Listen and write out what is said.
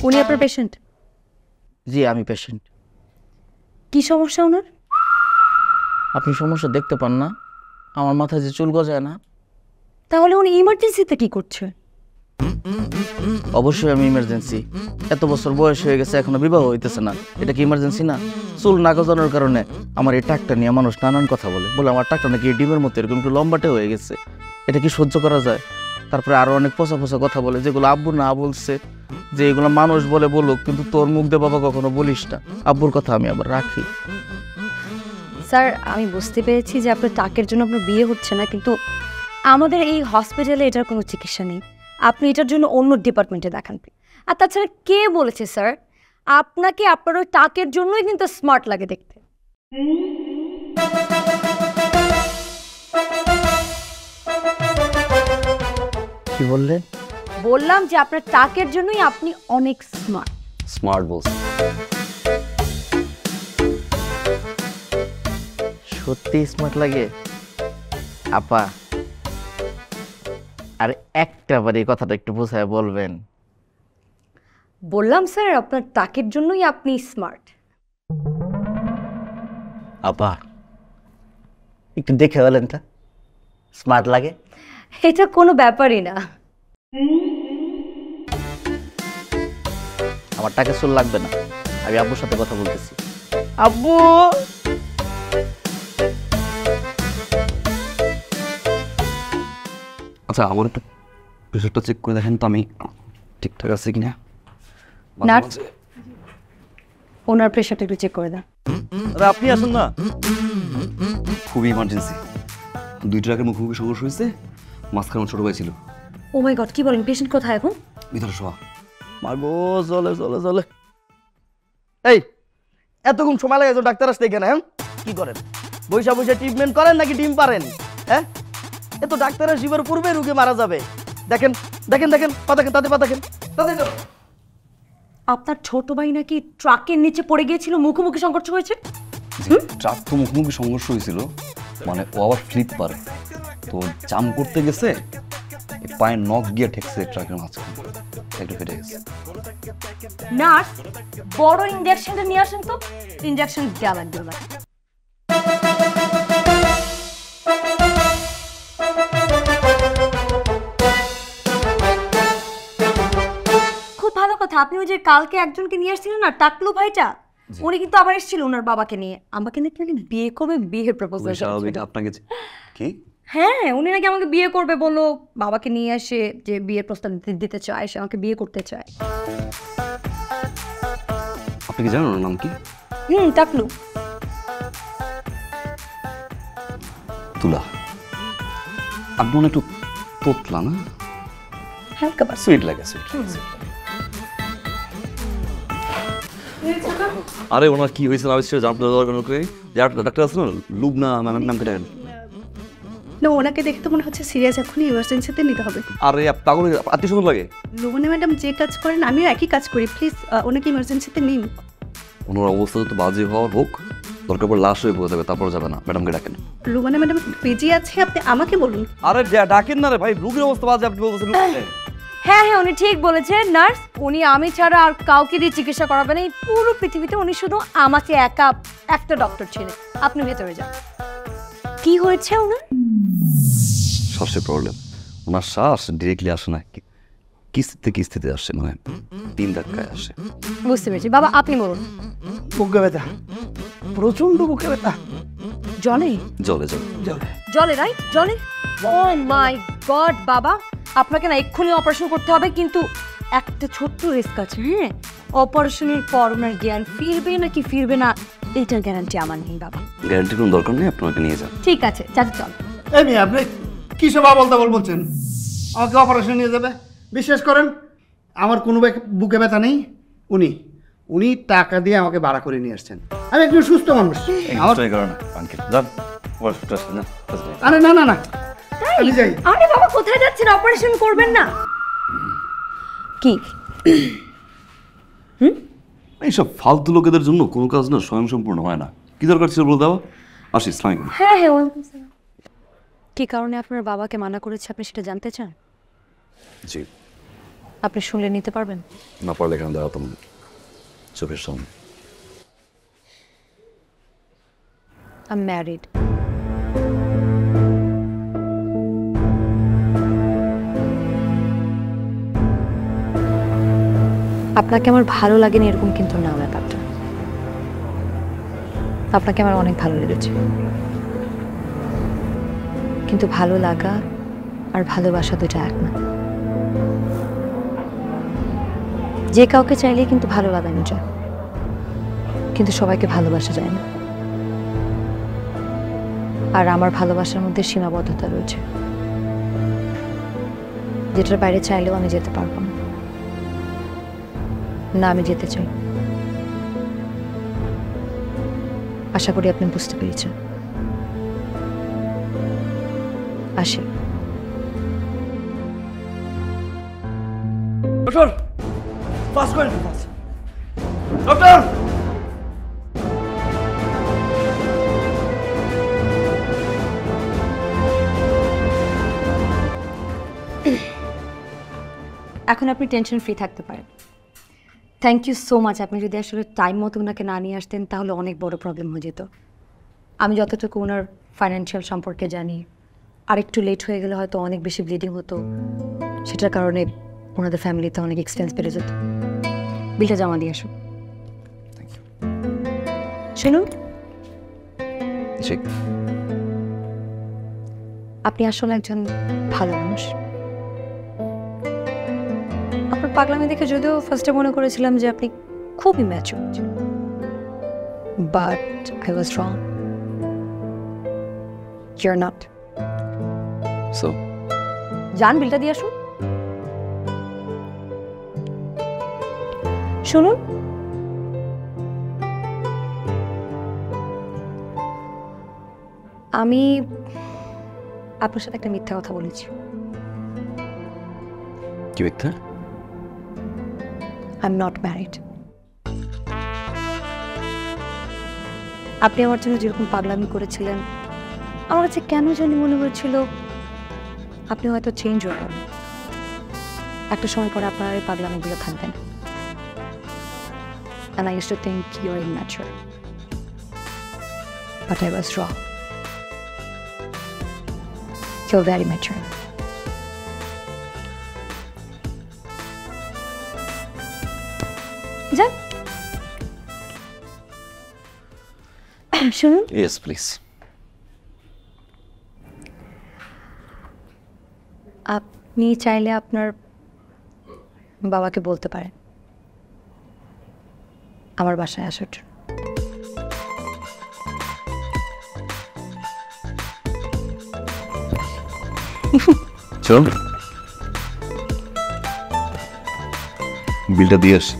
উনি আপনার পেশেন্ট? জি আমি পেশেন্ট। কি সমস্যা ওনার? আপনি সমস্যা দেখতে পান না? আমার মাথায় যে চুল গজায় না। তাহলে উনি ইমার্জেন্সিতে কি করছে? অবশ্যই আমি ইমার্জেন্সি। এত বছর বয়স হয়ে গেছে এখনো বিবাহ হইতেছে না, এটা কি ইমার্জেন্সি না? চুল না গজানোর কারণে আমার এই টাকটা নিয়ে মানুষ নানান কথা বলে, আমার টাকটা নাকি ডিমের মতো এরকম একটু লম্বাটে হয়ে গেছে। এটা কি সহ্য করা যায়? তারপরে আরো অনেক পচা পচা কথা বলে, যেগুলো আব্বু না বলছে, যে এগুলো মানুষ বলে বলুক, কিন্তু তোর মুখ দিয়ে বাবা কখনো বলিস না। আব্বুর কথা আমি আবার রাখি। স্যার আমি বুঝতে পেরেছি যে আপনার টাকের জন্য আপনার বিয়ে হচ্ছে না, কিন্তু আমাদের এই হসপিটালে এটার কোনো চিকিৎসা নেই। আপনি এটার জন্য অন্য ডিপার্টমেন্টে দেখান। আর তাছাড়া কে বলেছে স্যার আপনাকে আপনার ওই টাকের জন্যই কিন্তু স্মার্ট লাগে দেখতে? কি বললেন? বললাম যে আপনার টাকের জন্যই আপনি অনেক স্মার্ট। স্মার্ট বলছি। সত্যি স্মার্ট লাগে আপা? আর একটা বার এই কথাটা একটু বোঝায় বলবেন? বললাম স্যার আপনার টাকের জন্যই আপনি স্মার্ট। আপা একটু দেখে বলেন তা, স্মার্ট লাগে? এটা কোনো ব্যাপারই না। আমার টাকা চুল লাগবে না, আমি আব্বুর সাথে কথা বলতেছি। আব্বু আচ্ছা আমার একটা প্রেশারটা চেক করে দেখেন তো আমি ঠিকঠাক আছে কিনা। নার্স ওনার প্রেশারটা একটু চেক করে দেন। আরে আপনি আসুন না। খুবই ইমার্জেন্সি, 2 ট্রাকের মুখোমুখি সংঘর্ষ হয়েছে, মাঝখানে আমার ছোট ভাই ছিল। ও মাই গড, কি বলেন? পেশেন্ট কোথায় এখন? ভিতরে শোয়া। মাগো চলে চলে চলে। এই এতক্ষণ সময় লাগে তো ডাক্তার আসতে এখানে? হ্যাঁ কি করেন? বৈশা বৈশা ট্রিটমেন্ট করেন নাকি ডিম পারেন? হ্যাঁ এত ডাক্তারের শিবের পূর্বে রুগী মারা যাবে। দেখেন দেখেন দেখেন পা দেখেন, তাতে পা দেখেন, তাতে তো। আপনার ছোট ভাই নাকি ট্রাকের নিচে পড়ে গিয়েছিল, মুখোমুখি সংঘর্ষ হয়েছে? ট্রাক তো মুখোমুখি সংঘর্ষ হয়েছিল, মানে ও আবার ফ্লিপ পারে তো জাম করতে গেছে, পায়ে নখ গিয়ে ঠেকছে ট্রাকের মাঝখানে, একটু ফেটে গেছে। নার্স বড় ইনজেকশনটা নিয়ে আসেন তো, ইনজেকশন দেওয়া লাগবে না। খুব ভালো কথা, আপনি ওই যে কালকে একজনকে নিয়ে আসছিলেন না, টাকলু ভাইটা, উনি কিন্তু আবার এসেছিল ওনার বাবাকে নিয়ে। আমাকে নাকি বিয়ে করবে, বিয়ের প্রপোজাল। আপনাকে কি? হ্যাঁ উনি নাকি আমাকে বিয়ে করবে বললো, বাবাকে নিয়ে আসে যে বিয়ের প্রস্তাব দিতে চায়, সে আমাকে বিয়ে করতে চায়। আপনি কি জানেন ওর নাম কি? টাকলু। তুলা। আপনি একটু তোতলা না? হালকা সুইট লাগে, সুইট। আরে ওনার কি হয়েছে না হয়েছে জানতে দরকার নেই। ডাক্তার আছে না লুবনা নাম কেটে গেল না, ওনাকে দেখে তো মনে হচ্ছে সিরিয়াস, এখনই ইমার্জেন্সিতে নিতে হবে। আরে পাগল আত্মীয় স্বজন লাগে। লোবনা ম্যাডাম যে কাজ করেন আমিও একই কাজ করি, প্লিজ ওনাকে ইমার্জেন্সিতে নিন। ওনার অবস্থা তো বাজে হওয়ার হোক, দরকার পড়ে লাশ হয়ে পড়ে যাবে, তারপর যাবে না। ম্যাডামকে ডাকেন। লোবনা ম্যাডাম পেজি আছে, আপনি আমাকে বলুন। আরে ডাকেন না রে ভাই, রোগীর অবস্থা বাজে আপনি বলতেছেন। হ্যাঁ হ্যাঁ উনি ঠিক বলেছেন নার্স, উনি আমি ছাড়া আর কাউকে দিয়ে চিকিৎসা করাবেন এই পুরো পৃথিবীতে, উনি শুধু আমাকে একটা ডক্টর ছিলেন। আপনি ভেতরে যান। কি হয়েছে ওনার? শ্বাসের প্রবলেম। ওনার শ্বাস ডিরেক্টলি আসে না, কিস্তিতে আসে, মানে 3 ধাক্কায় আসে। বুঝতে পেরেছি। বাবা আপনি বলুন। বুকে ব্যথা, প্রচন্ড বুকে ব্যথা। জলে জলে জলে জলে রাইট, জলে। ও মাই গড বাবা, আপনাকে না এক্ষুনি অপারেশন করতে হবে, কিন্তু একটা ছোট্ট রিস্ক আছে। হ্যাঁ অপারেশনের পর ওনার জ্ঞান ফিরবে নাকি ফিরবে না এইটার গ্যারান্টি আমার নেই বাবা। গ্যারান্টির কোনো দরকার নেই, আপনাকে নিয়ে যান। ঠিক আছে চাচা চল। এই মেয়ে আপনি কী সব আবল-তাবল বলছেন? আমাকে অপারেশন নিয়ে যাবে? বিশ্বাস করেন আমার কোনো বুকে ব্যথা নেই। উনি টাকা দিয়ে আমাকে ভাড়া করে নিয়ে আসছেন। আমি একজন সুস্থ মানুষ। আরে না না না, আমি যাই। আরে বাবা কোথায় যাচ্ছেন? অপারেশন করবেন না? কি এইসব ফালতু লোকেদের জন্য কোনো কাজ না স্বয়ংসম্পূর্ণ হয় না। কি দরকার ছিল বলতে দাও। আসি, আসসালামু আলাইকুম। হ্যাঁ হ্যাঁ ওয়েলকাম স্যার। কি কারণে আপনার বাবাকে মানা করেছে আপনি সেটা জানতে চান? জি আপনি শুনলে নিতে পারবেন? না পারলে এখানে দাঁড়াতাম চোখের সামনে। I'm married. আপনাকে আমার ভালো লাগেনি এরকম কিন্তু না ব্যাপারটা। আপনাকে আমার অনেক ভালো লেগেছে, কিন্তু ভালো লাগা আর ভালোবাসা দুটো এক না। যে কাউকে চাইলেই কিন্তু ভালো লাগানো যায়, কিন্তু সবাইকে ভালোবাসা যায় না। আর আমার ভালোবাসার মধ্যে সীমাবদ্ধতা রয়েছে, যেটার বাইরে চাইলেও আমি যেতে পারবো না। না, আমি যেতে চাই। আশা করি আপনি বুঝতে পেরেছেন। আসি। ডক্টর ফাস্ট করেন, ফাস্ট ডক্টর। এখন আপনি টেনশন ফ্রি থাকতে পারেন। Thank you so much. আপনি যদি আসলে টাইম মতো ওনাকে না নিয়ে আসতেন তাহলে অনেক বড় প্রবলেম হয়ে যেত। আমি যতটুকু ওনার ফাইন্যান্সিয়াল সম্পর্কে জানি, আর একটু লেট হয়ে গেলে হয়তো অনেক বেশি ব্লিডিং হতো, সেটার কারণে ওনাদের ফ্যামিলিতে অনেক এক্সপেন্স বেড়ে যেত। বিলটা জমা দিয়ে আসুন। শুনুন, আপনি আসলে একজন ভালো মানুষ। আপনার পাগলামি দেখে যদিও ফার্স্টে মনে করেছিলাম যে আপনি খুবই mature, but I was wrong. Your not. So যান, বিলটা দিয়ে আসুন। শুনুন, আমি আপনার সাথে একটা মিথ্যা কথা বলেছি। কি মিথ্যা? I'm not married. আপনি আমার জন্য যেরকম পাগলামি করেছিলেন, আমার কাছে কেন জানি মনে হয়েছিল আপনি হয়তো চেঞ্জ হবেন। একটা সময় পরে আপনার এই পাগলামিগুলো থাকবেন। And I used to think you're immature. But I was wrong. You're very mature. যান, শুনুন, ইয়েস প্লিজ। আপনি চাইলে আপনার বাবাকে বলতে পারেন আমার বাসায় আসার জন্য। চল বিলটা দিয়ে আসি।